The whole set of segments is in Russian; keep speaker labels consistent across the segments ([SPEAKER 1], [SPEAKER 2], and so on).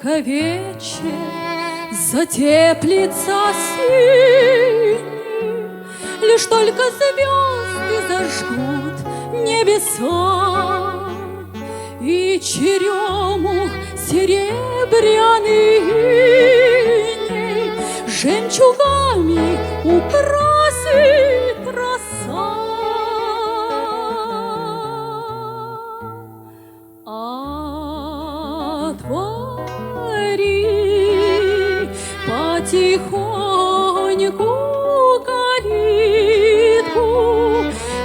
[SPEAKER 1] только вечер затеплится синий, лишь только звезды зажгут небеса, и черемух серебряный иней жемчугами украсит роса. Отвори потихоньку калитку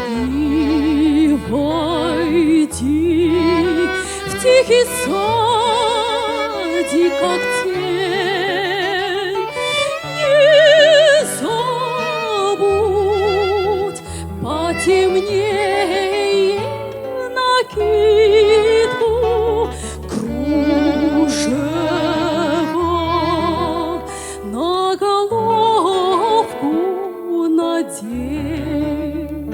[SPEAKER 1] и войди в тихий садик, как тень. Не забудь потемнее накидку, кружево на головку надень.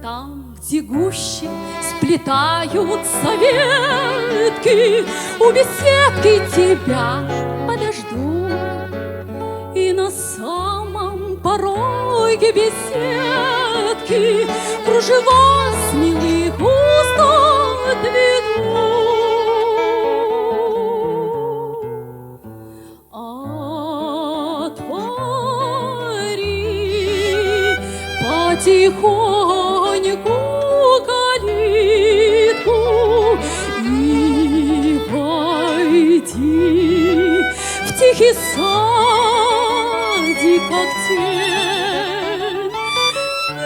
[SPEAKER 1] Там, где гуще сплетаются ветки, у беседки тебя подожду. И на самом пороге беседки кружева с милых уст отведу. Отвори потихоньку калитку и войди в тихий садик, как тень. Не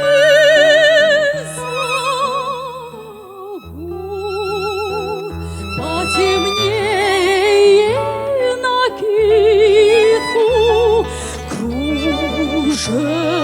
[SPEAKER 1] забудь потемнее накидку, кружево